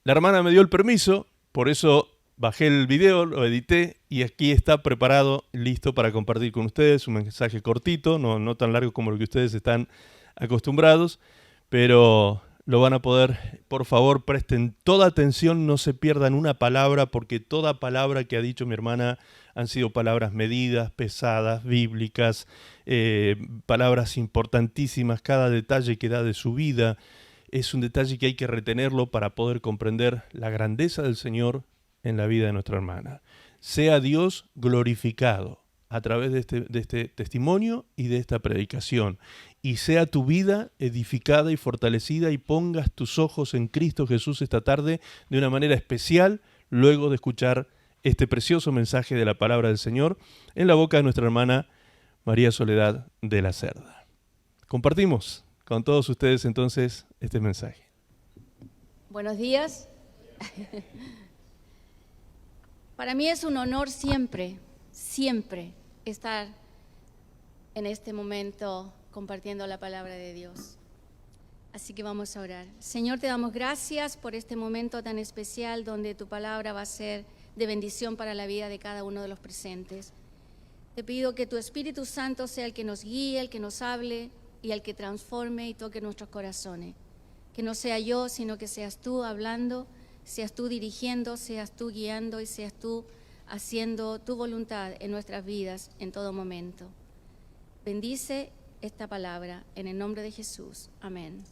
La hermana me dio el permiso, por eso bajé el video, lo edité y aquí está preparado, listo para compartir con ustedes. Un mensaje cortito, no tan largo como lo que ustedes están acostumbrados, pero lo van a poder. Por favor, presten toda atención, no se pierdan una palabra, porque toda palabra que ha dicho mi hermana han sido palabras medidas, pesadas, bíblicas, palabras importantísimas. Cada detalle que da de su vida es un detalle que hay que retenerlo para poder comprender la grandeza del Señor en la vida de nuestra hermana. Sea Dios glorificado a través de este testimonio y de esta predicación. Y sea tu vida edificada y fortalecida, y pongas tus ojos en Cristo Jesús esta tarde de una manera especial, luego de escuchar este precioso mensaje de la palabra del Señor en la boca de nuestra hermana María Soledad de la Cerda. Compartimos con todos ustedes entonces este mensaje. Buenos días. Para mí es un honor siempre estar en este momento compartiendo la palabra de Dios. Así que vamos a orar. Señor, te damos gracias por este momento tan especial donde tu palabra va a ser de bendición para la vida de cada uno de los presentes. Te pido que tu Espíritu Santo sea el que nos guíe, el que nos hable y el que transforme y toque nuestros corazones. Que no sea yo, sino que seas tú hablando, seas tú dirigiendo, seas tú guiando y seas tú haciendo tu voluntad en nuestras vidas en todo momento. Bendice esta palabra en el nombre de Jesús. Amén.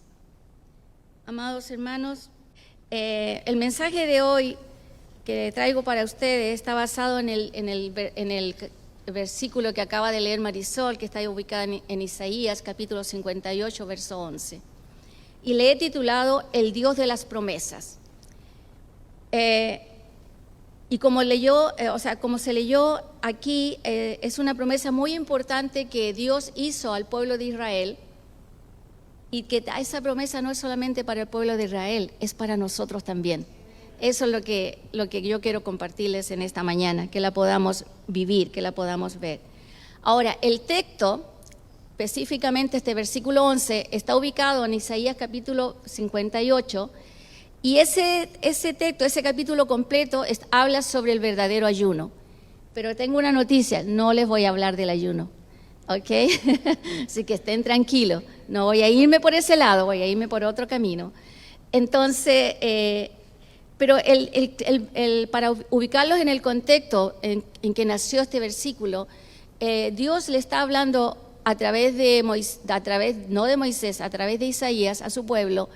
Amados hermanos, el mensaje de hoy que traigo para ustedes está basado en el versículo que acaba de leer Marisol, que está ubicado en Isaías, capítulo 58, verso 11. Y le he titulado El Dios de las promesas. Y como se leyó aquí, es una promesa muy importante que Dios hizo al pueblo de Israel, y que esa promesa no es solamente para el pueblo de Israel, es para nosotros también. Eso es lo que yo quiero compartirles en esta mañana, que la podamos vivir, que la podamos ver. Ahora, el texto, específicamente este versículo 11, está ubicado en Isaías capítulo 58, y ese texto, ese capítulo completo habla sobre el verdadero ayuno. Pero tengo una noticia, no les voy a hablar del ayuno, ¿ok? Así que estén tranquilos, no voy a irme por ese lado, voy a irme por otro camino. Entonces, pero para ubicarlos en el contexto en que nació este versículo, Dios le está hablando a través de Isaías a su pueblo,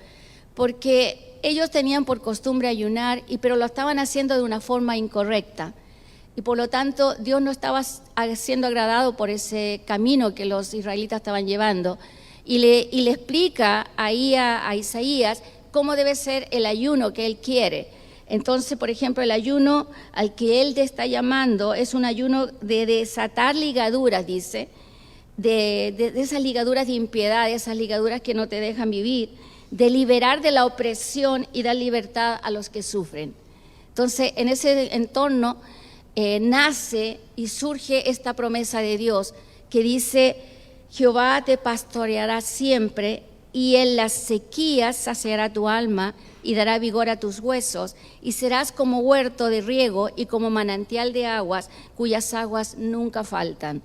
porque ellos tenían por costumbre ayunar, pero lo estaban haciendo de una forma incorrecta. Y por lo tanto, Dios no estaba siendo agradado por ese camino que los israelitas estaban llevando. Y le explica ahí a Isaías cómo debe ser el ayuno que él quiere. Entonces, por ejemplo, el ayuno al que él te está llamando es un ayuno de desatar ligaduras, dice, de esas ligaduras de impiedad, de esas ligaduras que no te dejan vivir, de liberar de la opresión y dar libertad a los que sufren. Entonces, en ese entorno nace y surge esta promesa de Dios que dice: Jehová te pastoreará siempre, y en las sequías saciará tu alma y dará vigor a tus huesos, y serás como huerto de riego y como manantial de aguas, cuyas aguas nunca faltan.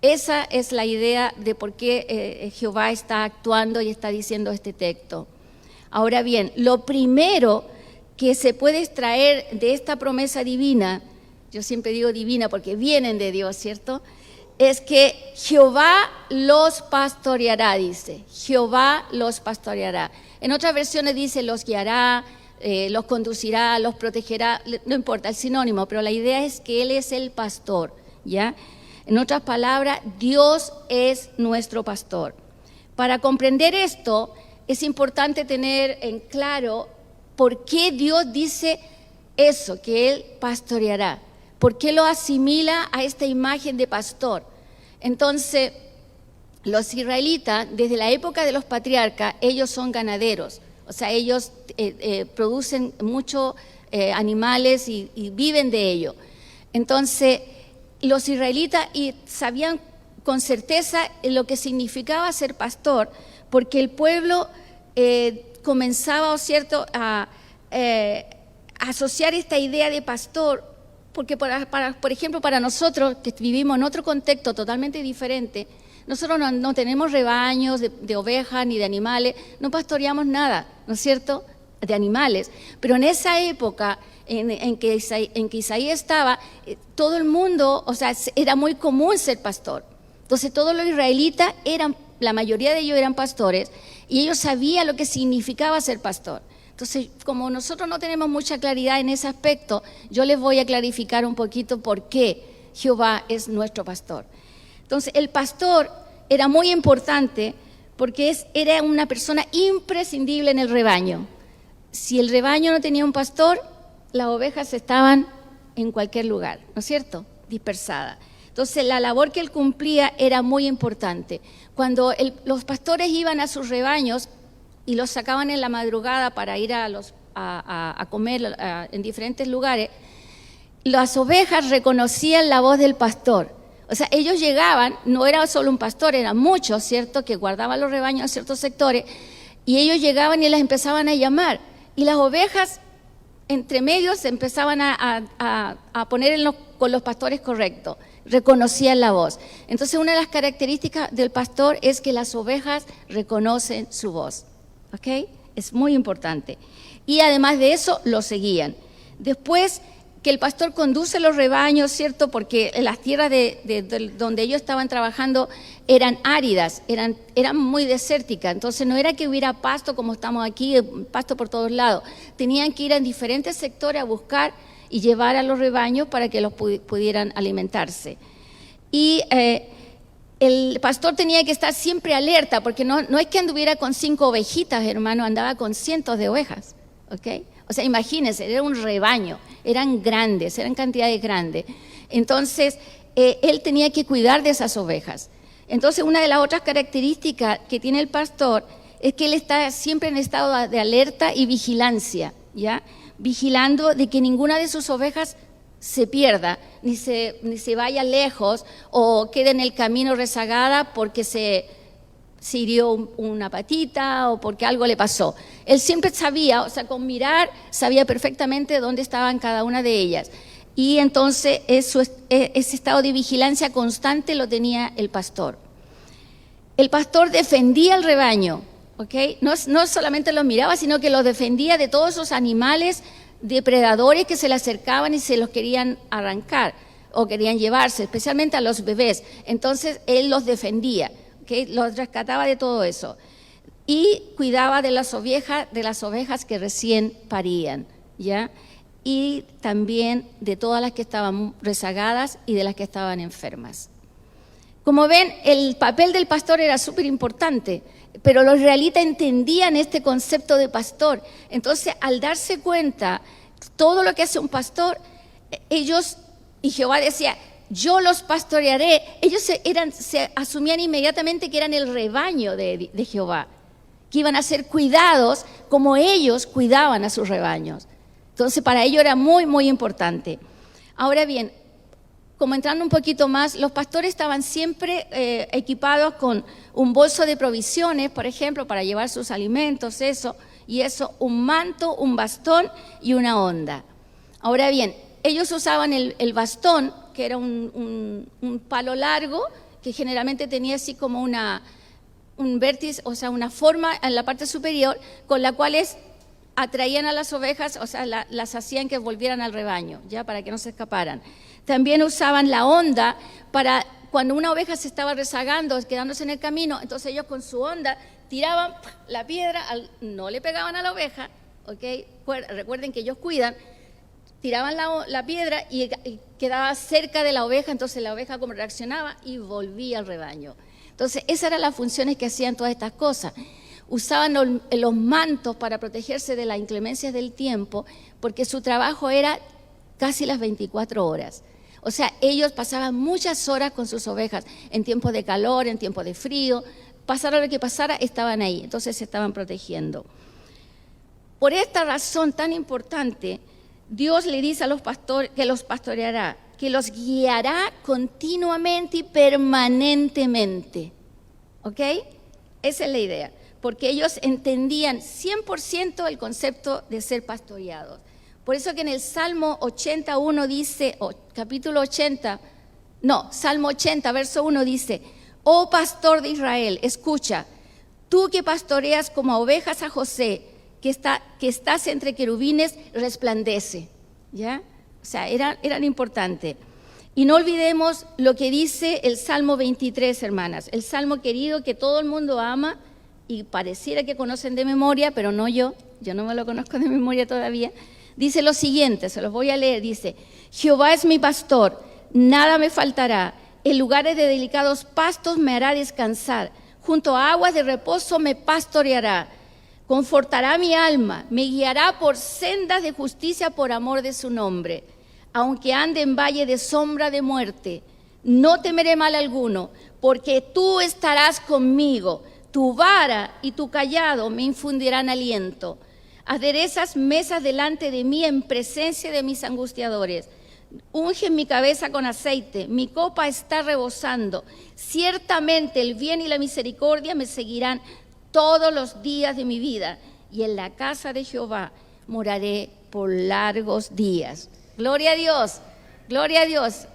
Esa es la idea de por qué Jehová está actuando y está diciendo este texto. Ahora bien, lo primero que se puede extraer de esta promesa divina, yo siempre digo divina porque vienen de Dios, ¿cierto?, es que Jehová los pastoreará, dice. Jehová los pastoreará. En otras versiones dice los guiará, los conducirá, los protegerá, no importa el sinónimo, pero la idea es que Él es el pastor, ¿ya? En otras palabras, Dios es nuestro pastor. Para comprender esto, es importante tener en claro por qué Dios dice eso, que Él pastoreará. ¿Por qué lo asimila a esta imagen de pastor? Entonces, los israelitas, desde la época de los patriarcas, ellos son ganaderos. O sea, ellos producen muchos animales y viven de ello. Entonces, los israelitas sabían con certeza lo que significaba ser pastor, porque el pueblo comenzaba, ¿cierto?, asociar esta idea de pastor, porque por ejemplo, para nosotros que vivimos en otro contexto totalmente diferente, nosotros no tenemos rebaños de ovejas ni de animales, no pastoreamos nada, ¿no es cierto?, de animales. Pero en esa época en que Isaías estaba, todo el mundo, o sea, era muy común ser pastor. Entonces todos los israelitas la mayoría de ellos eran pastores y ellos sabían lo que significaba ser pastor. Entonces, como nosotros no tenemos mucha claridad en ese aspecto, yo les voy a clarificar un poquito por qué Jehová es nuestro pastor. Entonces, el pastor era muy importante porque era una persona imprescindible en el rebaño. Si el rebaño no tenía un pastor, las ovejas estaban en cualquier lugar, ¿no es cierto?, dispersadas. Entonces, la labor que él cumplía era muy importante. Cuando los pastores iban a sus rebaños y los sacaban en la madrugada para ir a comer en diferentes lugares, las ovejas reconocían la voz del pastor. O sea, ellos llegaban, no era solo un pastor, eran muchos, ¿cierto?, que guardaban los rebaños en ciertos sectores, y ellos llegaban y las empezaban a llamar. Y las ovejas, entre medios, se empezaban a poner con los pastores correctos, reconocían la voz. Entonces, una de las características del pastor es que las ovejas reconocen su voz. ¿Ok? Es muy importante. Y además de eso, lo seguían. Después que el pastor conduce los rebaños, ¿cierto? Porque las tierras de donde ellos estaban trabajando eran áridas, eran muy desérticas. Entonces no era que hubiera pasto como estamos aquí, pasto por todos lados. Tenían que ir en diferentes sectores a buscar y llevar a los rebaños para que los pudieran alimentarse. Y el pastor tenía que estar siempre alerta, porque no es que anduviera con 5 ovejitas, hermano, andaba con cientos de ovejas, ¿ok? O sea, imagínense, era un rebaño, eran grandes, eran cantidades grandes. Entonces, él tenía que cuidar de esas ovejas. Entonces, una de las otras características que tiene el pastor es que él está siempre en estado de alerta y vigilancia, ¿ya? Vigilando de que ninguna de sus ovejas se pierda, ni se vaya lejos o quede en el camino rezagada porque se hirió una patita o porque algo le pasó. Él siempre sabía, o sea, con mirar, sabía perfectamente dónde estaban cada una de ellas. Y entonces ese estado de vigilancia constante lo tenía el pastor. El pastor defendía el rebaño, ¿ok? No solamente los miraba, sino que los defendía de todos esos animales depredadores que se le acercaban y se los querían arrancar o querían llevarse, especialmente a los bebés. Entonces él los defendía, ¿okay? Los rescataba de todo eso y cuidaba de las ovejas que recién parían, ¿ya? Y también de todas las que estaban rezagadas y de las que estaban enfermas. Como ven, el papel del pastor era súper importante, pero los israelitas entendían este concepto de pastor. Entonces, al darse cuenta todo lo que hace un pastor, ellos, y Jehová decía, yo los pastorearé, ellos se asumían inmediatamente que eran el rebaño de Jehová, que iban a ser cuidados como ellos cuidaban a sus rebaños. Entonces, para ellos era muy, muy importante. Ahora bien, como entrando un poquito más, los pastores estaban siempre equipados con un bolso de provisiones, por ejemplo, para llevar sus alimentos, un manto, un bastón y una honda. Ahora bien, ellos usaban el bastón, que era un palo largo, que generalmente tenía así como un vértice, o sea, una forma en la parte superior, con la cual atraían a las ovejas, o sea, las hacían que volvieran al rebaño, ya, para que no se escaparan. También usaban la honda para cuando una oveja se estaba rezagando, quedándose en el camino, entonces ellos con su honda tiraban la piedra, no le pegaban a la oveja, ¿ok? Recuerden que ellos cuidan, tiraban la piedra y quedaba cerca de la oveja, entonces la oveja como reaccionaba y volvía al rebaño. Entonces esas eran las funciones que hacían todas estas cosas. Usaban los mantos para protegerse de las inclemencias del tiempo, porque su trabajo era casi las 24 horas. O sea, ellos pasaban muchas horas con sus ovejas, en tiempos de calor, en tiempos de frío, pasara lo que pasara, estaban ahí, entonces se estaban protegiendo. Por esta razón tan importante, Dios le dice a los pastores que los pastoreará, que los guiará continuamente y permanentemente. ¿Ok? Esa es la idea. porque ellos entendían 100% el concepto de ser pastoreados. Por eso que en el Salmo 81 dice, Salmo 80, verso 1 dice: oh pastor de Israel, escucha, tú que pastoreas como a ovejas a José, que estás entre querubines, resplandece. ¿Ya? O sea, eran importantes. Y no olvidemos lo que dice el Salmo 23, hermanas, el Salmo querido que todo el mundo ama y pareciera que conocen de memoria, pero no yo no me lo conozco de memoria todavía. Dice lo siguiente, se los voy a leer, dice: Jehová es mi pastor, nada me faltará, en lugares de delicados pastos me hará descansar, junto a aguas de reposo me pastoreará, confortará mi alma, me guiará por sendas de justicia por amor de su nombre. Aunque ande en valle de sombra de muerte, no temeré mal alguno, porque tú estarás conmigo, tu vara y tu cayado me infundirán aliento. Aderezas mesas delante de mí en presencia de mis angustiadores. Unge mi cabeza con aceite, mi copa está rebosando. Ciertamente el bien y la misericordia me seguirán todos los días de mi vida, y en la casa de Jehová moraré por largos días. Gloria a Dios, gloria a Dios.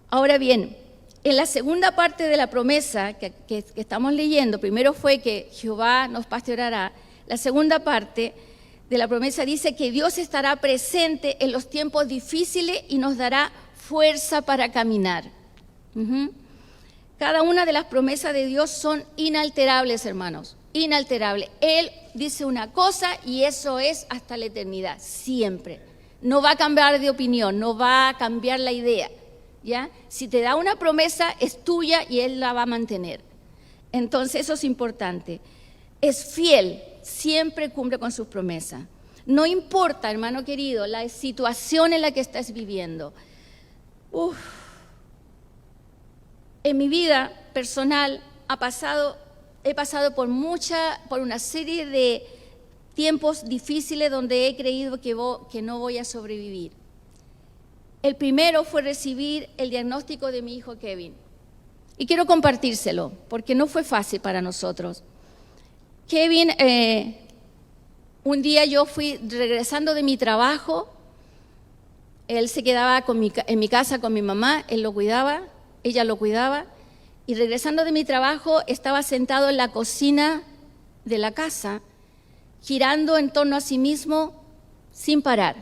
Ahora bien, en la segunda parte de la promesa que estamos leyendo, primero fue que Jehová nos pastoreará. La segunda parte de la promesa dice que Dios estará presente en los tiempos difíciles y nos dará fuerza para caminar. Cada una de las promesas de Dios son inalterables, hermanos, inalterables. Él dice una cosa y eso es hasta la eternidad, siempre. No va a cambiar de opinión, no va a cambiar la idea, ¿ya? Si te da una promesa, es tuya y Él la va a mantener. Entonces, eso es importante. Es fiel, siempre cumple con sus promesas. No importa, hermano querido, la situación en la que estás viviendo. En mi vida personal he pasado por una serie de tiempos difíciles donde he creído que no voy a sobrevivir. El primero fue recibir el diagnóstico de mi hijo Kevin. Y quiero compartírselo, porque no fue fácil para nosotros. Kevin, un día yo fui regresando de mi trabajo, él se quedaba en mi casa con mi mamá, él lo cuidaba, ella lo cuidaba, y regresando de mi trabajo estaba sentado en la cocina de la casa, girando en torno a sí mismo sin parar.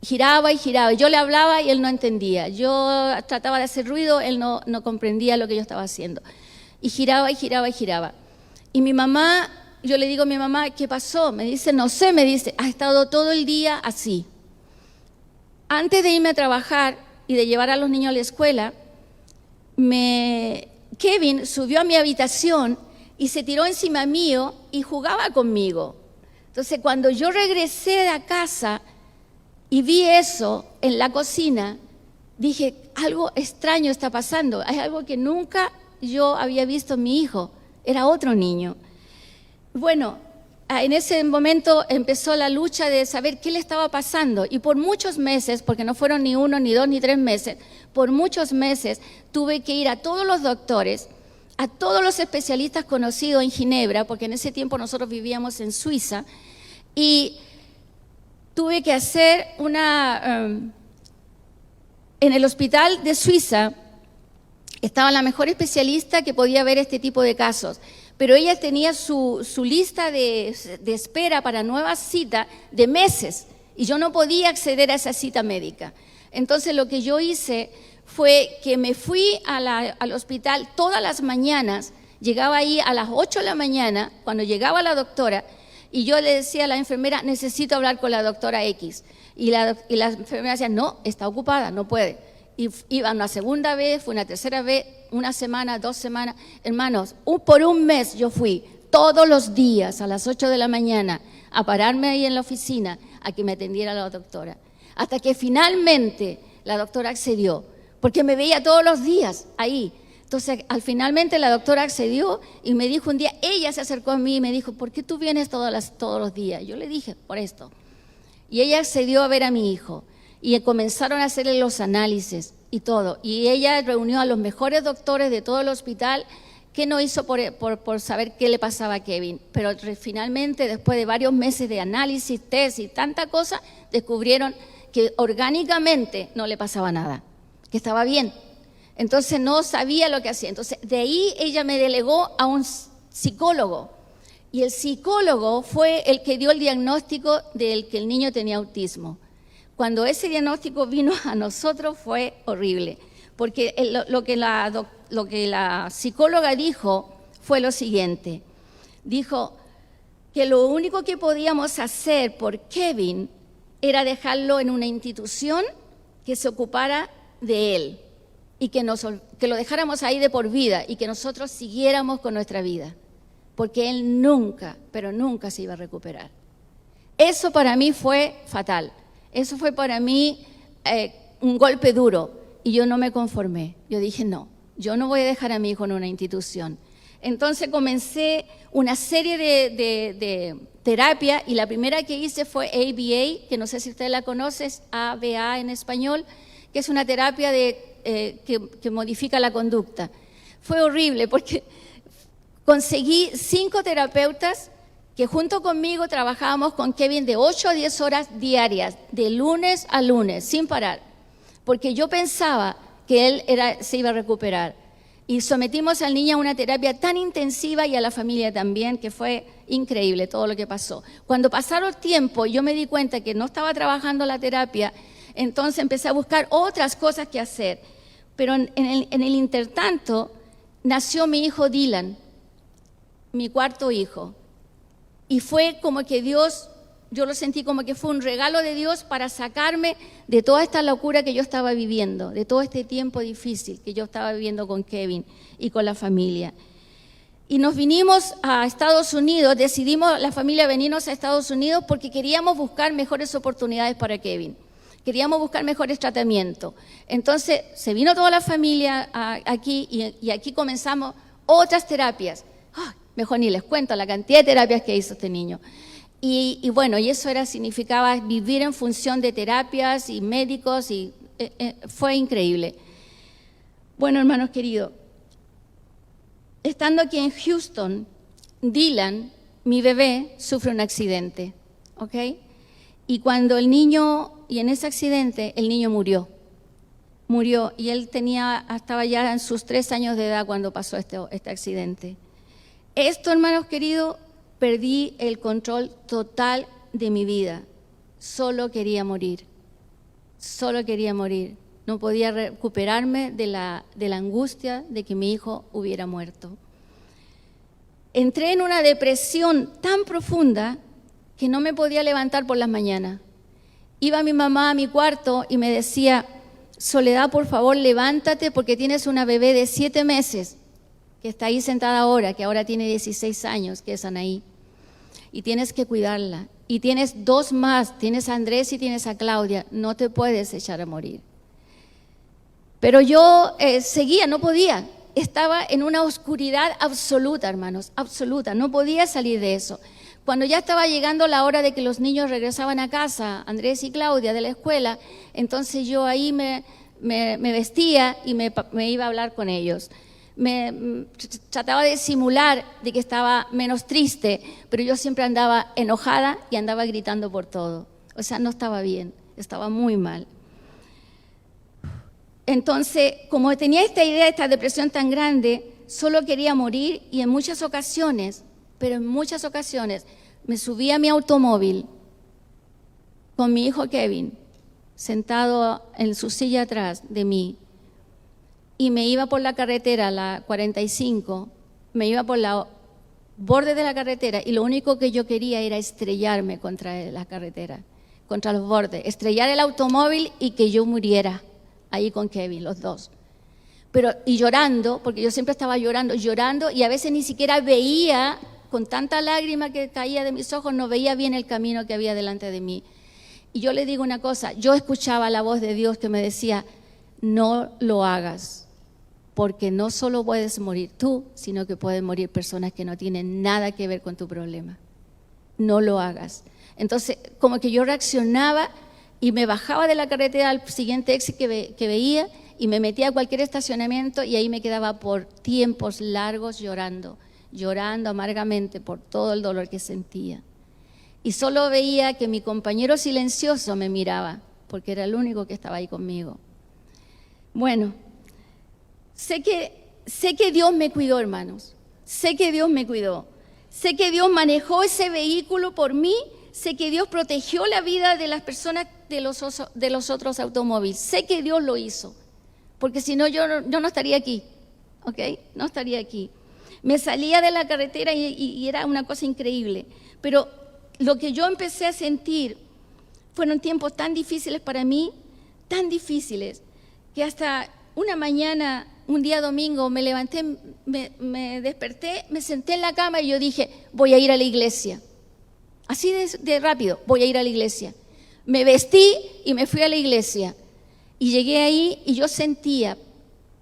Giraba y giraba. Yo le hablaba y él no entendía. Yo trataba de hacer ruido, él no comprendía lo que yo estaba haciendo. Y giraba y giraba y giraba. Y mi mamá, yo le digo a mi mamá, ¿qué pasó? Me dice, no sé, me dice, ha estado todo el día así. Antes de irme a trabajar y de llevar a los niños a la escuela, Kevin subió a mi habitación y se tiró encima mío y jugaba conmigo. Entonces, cuando yo regresé a casa y vi eso en la cocina, dije, algo extraño está pasando. Hay algo que nunca yo había visto en mi hijo. Era otro niño. Bueno, en ese momento empezó la lucha de saber qué le estaba pasando. Y por muchos meses, porque no fueron ni 1, ni 2, ni 3 meses, por muchos meses tuve que ir a todos los doctores, a todos los especialistas conocidos en Ginebra, porque en ese tiempo nosotros vivíamos en Suiza, y tuve que hacer en el hospital de Suiza estaba la mejor especialista que podía ver este tipo de casos, pero ella tenía su lista de espera para nuevas citas de meses, y yo no podía acceder a esa cita médica. Entonces lo que yo hice fue que me fui al hospital todas las mañanas, llegaba ahí a las 8 de la mañana, cuando llegaba la doctora, y yo le decía a la enfermera, necesito hablar con la doctora X. Y la enfermera decía, no, está ocupada, no puede. Y iba una segunda vez, fue una tercera vez, 1 semana, 2 semanas. Hermanos, por un mes yo fui todos los días a las 8 de la mañana a pararme ahí en la oficina a que me atendiera la doctora. Hasta que finalmente la doctora accedió, porque me veía todos los días ahí. Entonces, finalmente la doctora accedió y me dijo un día, ella se acercó a mí y me dijo, ¿por qué tú vienes todos los días? Yo le dije, por esto. Y ella accedió a ver a mi hijo y comenzaron a hacerle los análisis y todo. Y ella reunió a los mejores doctores de todo el hospital qué no hizo por saber qué le pasaba a Kevin. Pero finalmente, después de varios meses de análisis, test y tanta cosa, descubrieron que orgánicamente no le pasaba nada, que estaba bien. Entonces no sabía lo que hacía. Entonces de ahí ella me delegó a un psicólogo. Y el psicólogo fue el que dio el diagnóstico del que el niño tenía autismo. Cuando ese diagnóstico vino a nosotros fue horrible, porque lo que la psicóloga dijo fue lo siguiente. Dijo que lo único que podíamos hacer por Kevin era dejarlo en una institución que se ocupara de él y que lo dejáramos ahí de por vida y que nosotros siguiéramos con nuestra vida, porque él nunca, pero nunca se iba a recuperar. Eso para mí fue fatal, eso fue para mí un golpe duro y yo no me conformé. Yo dije, no, yo no voy a dejar a mi hijo en una institución. Entonces comencé una serie de terapia y la primera que hice fue ABA, que no sé si usted la conoce, es ABA en español, que es una terapia que modifica la conducta. Fue horrible porque conseguí 5 terapeutas que junto conmigo trabajábamos con Kevin de 8 a 10 horas diarias, de lunes a lunes, sin parar, porque yo pensaba que él se iba a recuperar. Y sometimos al niño a una terapia tan intensiva y a la familia también, que fue increíble todo lo que pasó. Cuando pasaron el tiempo, yo me di cuenta que no estaba trabajando la terapia, entonces empecé a buscar otras cosas que hacer. Pero en el intertanto, nació mi hijo Dylan, mi 4º hijo. Y fue como que Dios, yo lo sentí como que fue un regalo de Dios para sacarme de toda esta locura que yo estaba viviendo, de todo este tiempo difícil que yo estaba viviendo con Kevin y con la familia. Y nos vinimos a Estados Unidos, decidimos la familia venirnos a Estados Unidos porque queríamos buscar mejores oportunidades para Kevin. Queríamos buscar mejores tratamientos. Entonces se vino toda la familia aquí y aquí comenzamos otras terapias. Mejor ni les cuento la cantidad de terapias que hizo este niño. Y bueno, y eso significaba vivir en función de terapias y médicos y fue increíble. Bueno, hermanos queridos, estando aquí en Houston, Dylan, mi bebé, sufre un accidente, ¿ok? Y cuando y en ese accidente, el niño murió, y él estaba ya en sus 3 años de edad cuando pasó este accidente. Esto, hermanos queridos, perdí el control total de mi vida. Solo quería morir. No podía recuperarme de la angustia de que mi hijo hubiera muerto. Entré en una depresión tan profunda que no me podía levantar por las mañanas. Iba mi mamá a mi cuarto y me decía, Soledad, por favor, levántate porque tienes una bebé de 7 meses que está ahí sentada ahora, que ahora tiene 16 años, que es Anaí, y tienes que cuidarla. Y tienes 2 más, tienes a Andrés y tienes a Claudia, no te puedes echar a morir. Pero yo seguía, no podía, estaba en una oscuridad absoluta, hermanos, absoluta, no podía salir de eso. Cuando ya estaba llegando la hora de que los niños regresaban a casa, Andrés y Claudia de la escuela, entonces yo ahí me vestía y me iba a hablar con ellos. Trataba de simular de que estaba menos triste, pero yo siempre andaba enojada y andaba gritando por todo. O sea, no estaba bien, estaba muy mal. Entonces, como tenía esta idea, esta depresión tan grande, solo quería morir y en muchas ocasiones, me subí a mi automóvil con mi hijo Kevin, sentado en su silla atrás de mí, y me iba por la carretera, la 45, me iba por la borde de la carretera y lo único que yo quería era estrellarme contra la carretera, contra los bordes, estrellar el automóvil y que yo muriera ahí con Kevin, los dos. Y llorando, porque yo siempre estaba llorando y a veces ni siquiera veía, con tanta lágrima que caía de mis ojos, no veía bien el camino que había delante de mí. Y yo le digo una cosa, yo escuchaba la voz de Dios que me decía, no lo hagas. Porque no solo puedes morir tú, sino que pueden morir personas que no tienen nada que ver con tu problema. No lo hagas. Entonces, como que yo reaccionaba y me bajaba de la carretera al siguiente exit que veía y me metía a cualquier estacionamiento y ahí me quedaba por tiempos largos llorando amargamente por todo el dolor que sentía. Y solo veía que mi compañero silencioso me miraba, porque era el único que estaba ahí conmigo. Bueno, sé que Dios me cuidó, hermanos. Sé que Dios me cuidó. Sé que Dios manejó ese vehículo por mí. Sé que Dios protegió la vida de las personas de los otros automóviles. Sé que Dios lo hizo, porque si no, yo no estaría aquí, ¿ok? No estaría aquí. Me salía de la carretera y era una cosa increíble. Pero lo que yo empecé a sentir fueron tiempos tan difíciles para mí, tan difíciles, que hasta una mañana, un día domingo, me levanté, me desperté, me senté en la cama y yo dije, voy a ir a la iglesia. Así de rápido, voy a ir a la iglesia. Me vestí y me fui a la iglesia. Y llegué ahí y yo sentía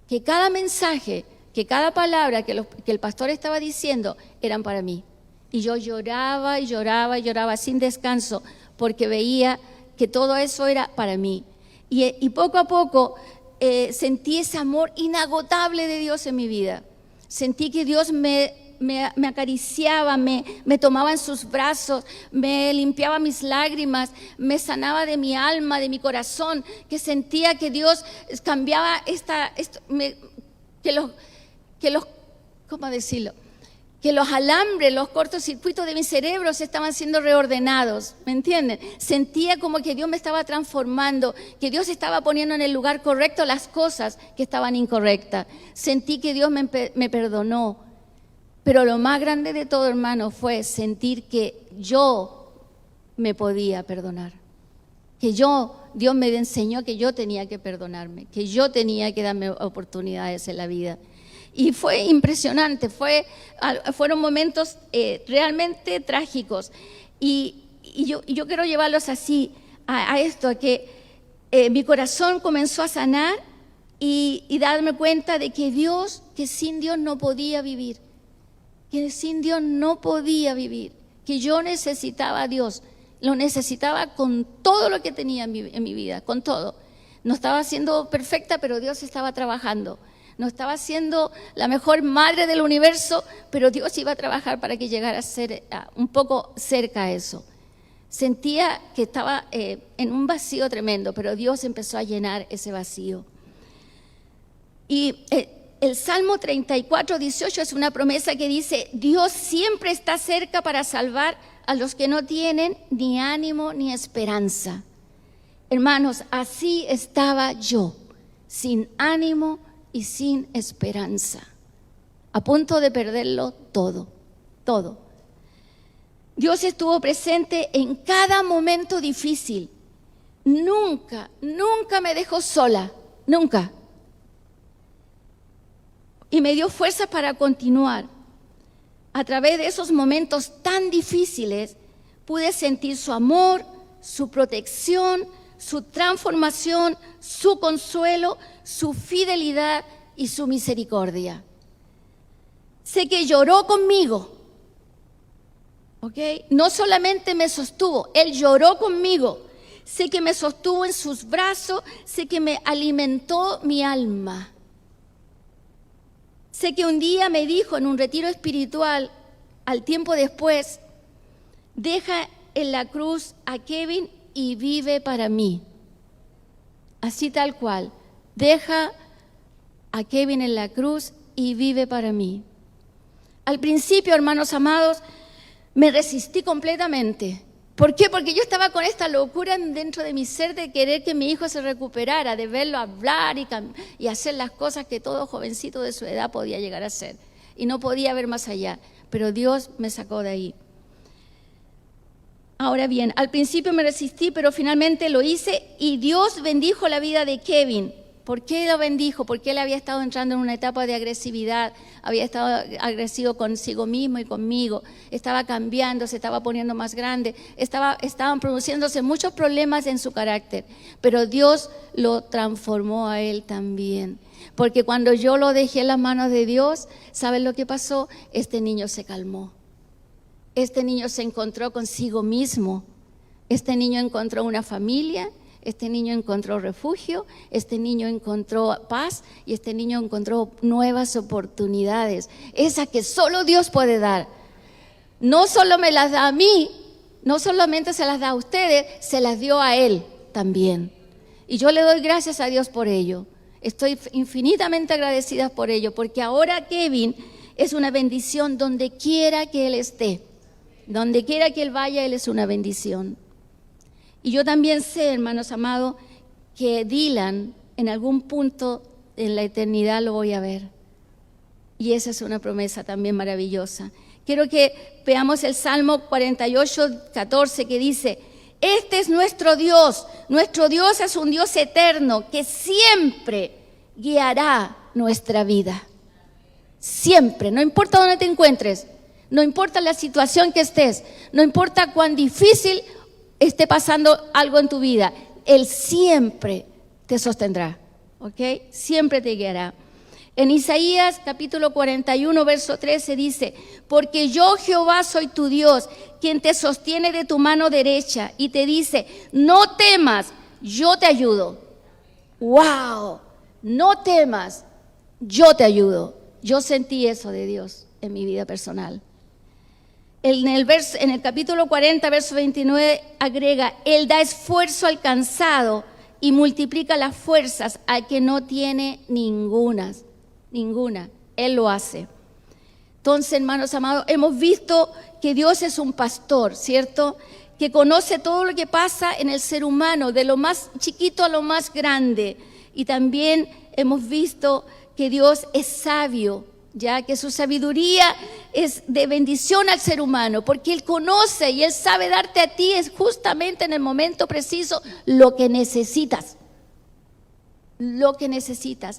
que cada mensaje, que cada palabra que el pastor estaba diciendo eran para mí. Y yo lloraba y lloraba y lloraba sin descanso porque veía que todo eso era para mí. Y poco a poco sentí ese amor inagotable de Dios en mi vida. Sentí que Dios me acariciaba, me tomaba en sus brazos, me limpiaba mis lágrimas, me sanaba de mi alma, de mi corazón, que sentía que Dios cambiaba ¿cómo decirlo? Que los alambres, los cortocircuitos de mi cerebro se estaban siendo reordenados, ¿me entienden? Sentía como que Dios me estaba transformando, que Dios estaba poniendo en el lugar correcto las cosas que estaban incorrectas. Sentí que Dios me perdonó. Pero lo más grande de todo, hermano, fue sentir que yo me podía perdonar. Que Dios me enseñó que yo tenía que perdonarme, que yo tenía que darme oportunidades en la vida. Y fue impresionante, fueron momentos realmente trágicos. Y yo quiero llevarlos así, a esto, a que mi corazón comenzó a sanar y darme cuenta de que sin Dios no podía vivir. Que sin Dios no podía vivir, que yo necesitaba a Dios, lo necesitaba con todo lo que tenía en mi vida, con todo. No estaba siendo perfecta, pero Dios estaba trabajando. No estaba siendo la mejor madre del universo, pero Dios iba a trabajar para que llegara a ser un poco cerca a eso. Sentía que estaba en un vacío tremendo, pero Dios empezó a llenar ese vacío. Y el Salmo 34, 18 es una promesa que dice, Dios siempre está cerca para salvar a los que no tienen ni ánimo ni esperanza. Hermanos, así estaba yo, sin ánimo y sin esperanza, a punto de perderlo todo, todo. Dios estuvo presente en cada momento difícil. Nunca me dejó sola, nunca. Y me dio fuerza para continuar. A través de esos momentos tan difíciles, pude sentir su amor, su protección, su transformación, su consuelo, su fidelidad y su misericordia. Sé que lloró conmigo, ¿ok? No solamente me sostuvo, Él lloró conmigo. Sé que me sostuvo en sus brazos, sé que me alimentó mi alma. Sé que un día me dijo en un retiro espiritual, al tiempo después, deja en la cruz a Kevin y vive para mí. Así tal cual, deja a Kevin en la cruz y vive para mí. Al principio, hermanos amados, me resistí completamente. ¿Por qué? Porque yo estaba con esta locura dentro de mi ser de querer que mi hijo se recuperara, de verlo hablar y hacer las cosas que todo jovencito de su edad podía llegar a hacer. Y no podía ver más allá, pero Dios me sacó de ahí. Ahora bien, al principio me resistí, pero finalmente lo hice y Dios bendijo la vida de Kevin. ¿Por qué lo bendijo? Porque él había estado entrando en una etapa de agresividad, había estado agresivo consigo mismo y conmigo, estaba cambiando, se estaba poniendo más grande, estaban produciéndose muchos problemas en su carácter, pero Dios lo transformó a él también. Porque cuando yo lo dejé en las manos de Dios, ¿saben lo que pasó? Este niño se calmó. Este niño se encontró consigo mismo. Este niño encontró una familia. este niño encontró refugio, este niño encontró paz y este niño encontró nuevas oportunidades, esas que solo Dios puede dar. No solo me las da a mí, no solamente se las da a ustedes, se las dio a él también. Y yo le doy gracias a Dios por ello. Estoy infinitamente agradecida por ello, porque ahora Kevin es una bendición donde quiera que él esté. Donde quiera que él vaya, él es una bendición. Y yo también sé, hermanos amados, que Dylan en algún punto en la eternidad lo voy a ver. Y esa es una promesa también maravillosa. Quiero que veamos el Salmo 48:14 que dice: este es nuestro Dios es un Dios eterno que siempre guiará nuestra vida. Siempre, no importa dónde te encuentres, no importa la situación que estés, no importa cuán difícil esté pasando algo en tu vida, Él siempre te sostendrá, ¿ok? Siempre te guiará. En Isaías capítulo 41, verso 13 dice: porque yo Jehová soy tu Dios, quien te sostiene de tu mano derecha y te dice: no temas, yo te ayudo. ¡Wow! No temas, yo te ayudo. Yo sentí eso de Dios en mi vida personal. En el capítulo 40, verso 29 agrega: Él da esfuerzo al cansado y multiplica las fuerzas al que no tiene ninguna. Él lo hace. Entonces, hermanos amados, hemos visto que Dios es un pastor, ¿cierto? Que conoce todo lo que pasa en el ser humano, de lo más chiquito a lo más grande. Y también hemos visto que Dios es sabio, ya que su sabiduría es de bendición al ser humano, porque Él conoce y Él sabe darte a ti es justamente en el momento preciso lo que necesitas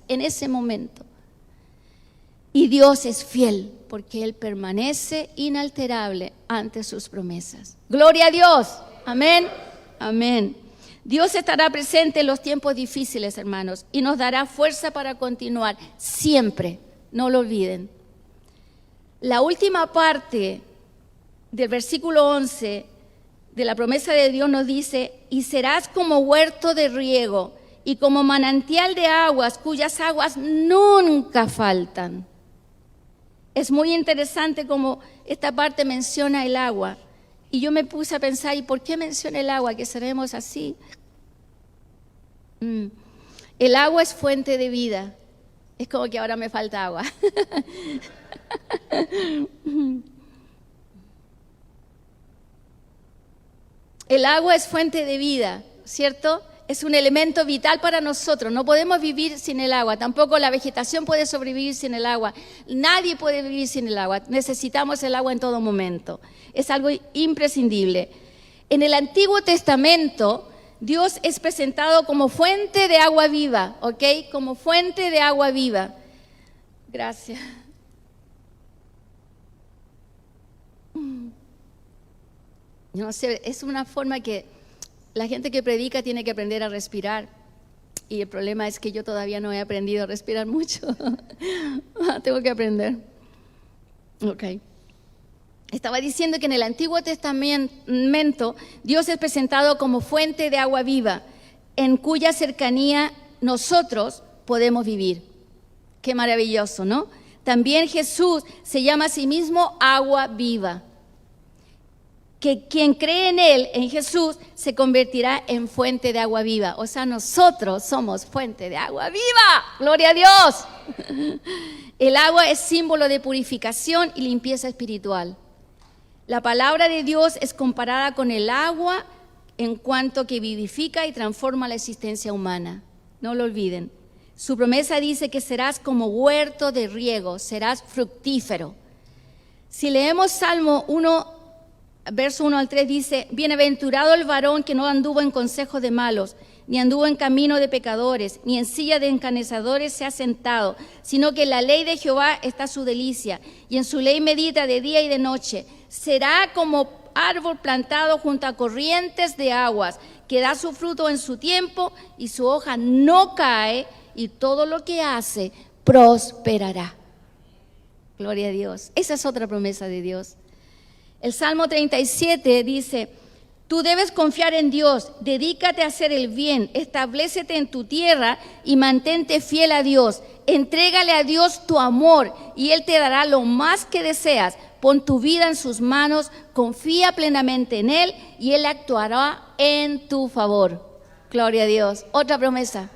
en ese momento. Y Dios es fiel porque Él permanece inalterable ante sus promesas. Gloria a Dios. Amén. Amén. Dios estará presente en los tiempos difíciles, hermanos, y nos dará fuerza para continuar siempre. No lo olviden. La última parte del versículo 11 de la promesa de Dios nos dice: y serás como huerto de riego y como manantial de aguas cuyas aguas nunca faltan. Es muy interesante como esta parte menciona el agua. Y yo me puse a pensar: ¿y por qué menciona el agua? Que seremos así. El agua es fuente de vida. Es como que ahora me falta agua. El agua es fuente de vida, ¿cierto? Es un elemento vital para nosotros. No podemos vivir sin el agua. Tampoco la vegetación puede sobrevivir sin el agua. Nadie puede vivir sin el agua. Necesitamos el agua en todo momento. Es algo imprescindible. En el Antiguo Testamento, Dios es presentado como fuente de agua viva, ¿ok? Como fuente de agua viva. Gracias. No sé, es una forma que la gente que predica tiene que aprender a respirar. Y el problema es que yo todavía no he aprendido a respirar mucho. Tengo que aprender. Ok. Estaba diciendo que en el Antiguo Testamento Dios es presentado como fuente de agua viva, en cuya cercanía nosotros podemos vivir. Qué maravilloso, ¿no? También Jesús se llama a sí mismo agua viva. Que quien cree en Él, en Jesús, se convertirá en fuente de agua viva. O sea, nosotros somos fuente de agua viva. ¡Gloria a Dios! El agua es símbolo de purificación y limpieza espiritual. La palabra de Dios es comparada con el agua en cuanto que vivifica y transforma la existencia humana. No lo olviden. Su promesa dice que serás como huerto de riego, serás fructífero. Si leemos Salmo 1, verso 1 al 3 dice: bienaventurado el varón que no anduvo en consejo de malos, ni anduvo en camino de pecadores, ni en silla de encanecedores se ha sentado, sino que en la ley de Jehová está su delicia, y en su ley medita de día y de noche. Será como árbol plantado junto a corrientes de aguas, que da su fruto en su tiempo, y su hoja no cae, y todo lo que hace prosperará. Gloria a Dios. Esa es otra promesa de Dios. El Salmo 37 dice: Tú debes confiar en Dios, dedícate a hacer el bien, establécete en tu tierra y mantente fiel a Dios. Entrégale a Dios tu amor y Él te dará lo más que deseas. Pon tu vida en sus manos, confía plenamente en Él y Él actuará en tu favor. Gloria a Dios. Otra promesa.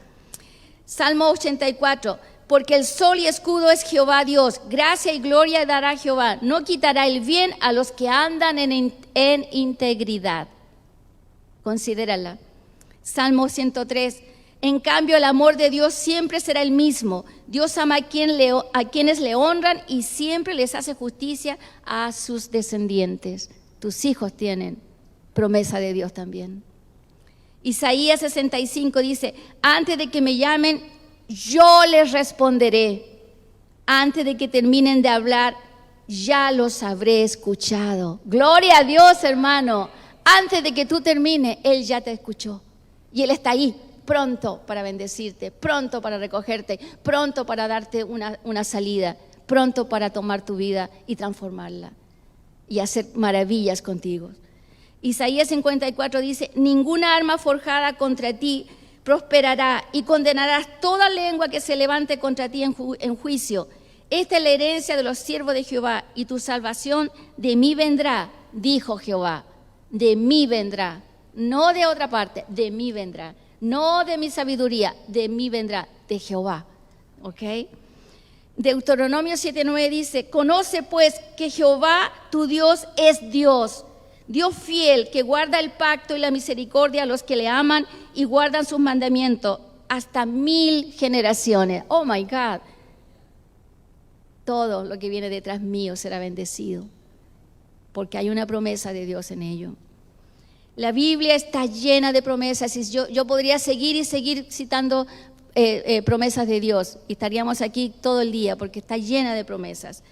Salmo 84. Porque el sol y escudo es Jehová Dios, gracia y gloria dará Jehová. No quitará el bien a los que andan en integridad. Considérala. Salmo 103. En cambio, el amor de Dios siempre será el mismo. Dios ama a quienes le honran y siempre les hace justicia a sus descendientes. Tus hijos tienen promesa de Dios también. Isaías 65 dice, antes de que me llamen, yo les responderé. Antes de que terminen de hablar, ya los habré escuchado. Gloria a Dios, hermano. Antes de que tú termines, Él ya te escuchó. Y Él está ahí, pronto para bendecirte, pronto para recogerte, pronto para darte una salida, pronto para tomar tu vida y transformarla y hacer maravillas contigo. Isaías 54 dice, ninguna arma forjada contra ti prosperará y condenarás toda lengua que se levante contra ti en juicio. Esta es la herencia de los siervos de Jehová y tu salvación de mí vendrá, dijo Jehová. De mí vendrá, no de otra parte, de mí vendrá. No de mi sabiduría, de mí vendrá, de Jehová. ¿Ok? Deuteronomio 7:9 dice, conoce pues que Jehová tu Dios es Dios. Dios fiel, que guarda el pacto y la misericordia a los que le aman y guardan sus mandamientos hasta 1000 generaciones. Oh my God. Todo lo que viene detrás mío será bendecido, porque hay una promesa de Dios en ello. La Biblia está llena de promesas y yo podría seguir y seguir citando promesas de Dios y estaríamos aquí todo el día porque está llena de promesas.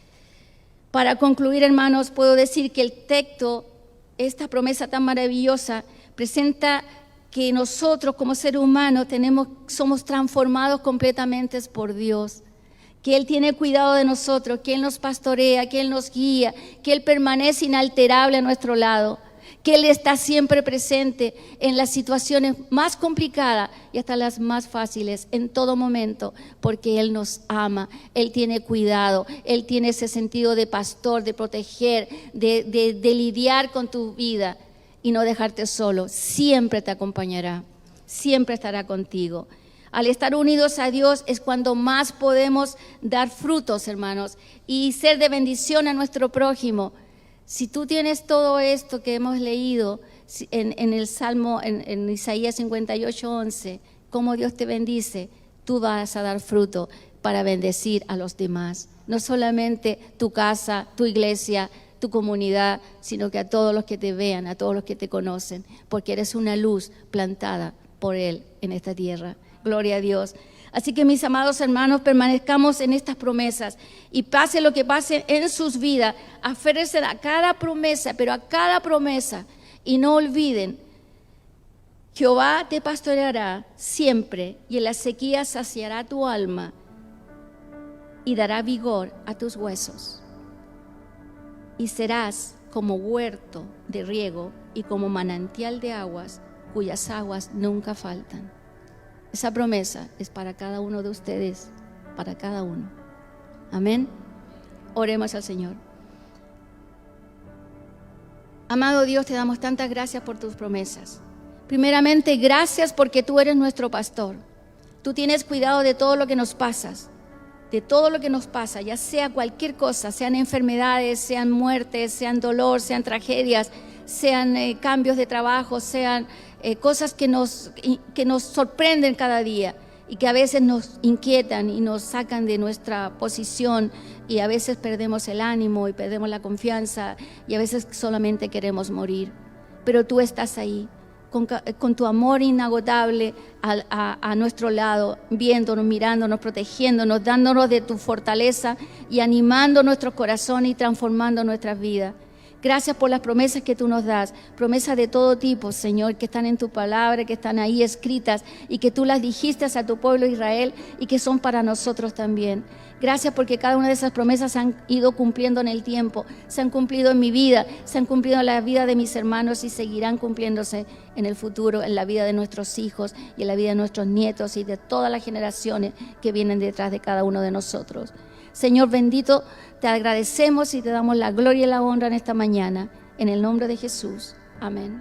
Para concluir, hermanos, puedo decir que el texto, esta promesa tan maravillosa, presenta que nosotros como seres humanos somos transformados completamente por Dios, que Él tiene cuidado de nosotros, que Él nos pastorea, que Él nos guía, que Él permanece inalterable a nuestro lado, que Él está siempre presente en las situaciones más complicadas y hasta las más fáciles, en todo momento, porque Él nos ama, Él tiene cuidado, Él tiene ese sentido de pastor, de proteger, de lidiar con tu vida y no dejarte solo. Siempre te acompañará, siempre estará contigo. Al estar unidos a Dios es cuando más podemos dar frutos, hermanos, y ser de bendición a nuestro prójimo. Si tú tienes todo esto que hemos leído en el Salmo, en Isaías 58:11, cómo Dios te bendice, tú vas a dar fruto para bendecir a los demás. No solamente tu casa, tu iglesia, tu comunidad, sino que a todos los que te vean, a todos los que te conocen, porque eres una luz plantada por Él en esta tierra. Gloria a Dios. Así que, mis amados hermanos, permanezcamos en estas promesas y pase lo que pase en sus vidas, aférrense a cada promesa, pero a cada promesa, y no olviden, Jehová te pastoreará siempre y en la sequía saciará tu alma y dará vigor a tus huesos. Y serás como huerto de riego y como manantial de aguas cuyas aguas nunca faltan. Esa promesa es para cada uno de ustedes, para cada uno. Amén. Oremos al Señor. Amado Dios, te damos tantas gracias por tus promesas. Primeramente, gracias porque tú eres nuestro pastor. Tú tienes cuidado de todo lo que nos pasa, ya sea cualquier cosa, sean enfermedades, sean muertes, sean dolor, sean tragedias, sean cambios de trabajo, sean cosas que nos sorprenden cada día y que a veces nos inquietan y nos sacan de nuestra posición y a veces perdemos el ánimo y perdemos la confianza y a veces solamente queremos morir. Pero tú estás ahí con tu amor inagotable a nuestro lado, viéndonos, mirándonos, protegiéndonos, dándonos de tu fortaleza y animando nuestros corazones y transformando nuestras vidas. Gracias por las promesas que tú nos das, promesas de todo tipo, Señor, que están en tu palabra, que están ahí escritas y que tú las dijiste a tu pueblo Israel y que son para nosotros también. Gracias porque cada una de esas promesas se han ido cumpliendo en el tiempo, se han cumplido en mi vida, se han cumplido en la vida de mis hermanos y seguirán cumpliéndose en el futuro, en la vida de nuestros hijos y en la vida de nuestros nietos y de todas las generaciones que vienen detrás de cada uno de nosotros. Señor bendito, te agradecemos y te damos la gloria y la honra en esta mañana. En el nombre de Jesús. Amén.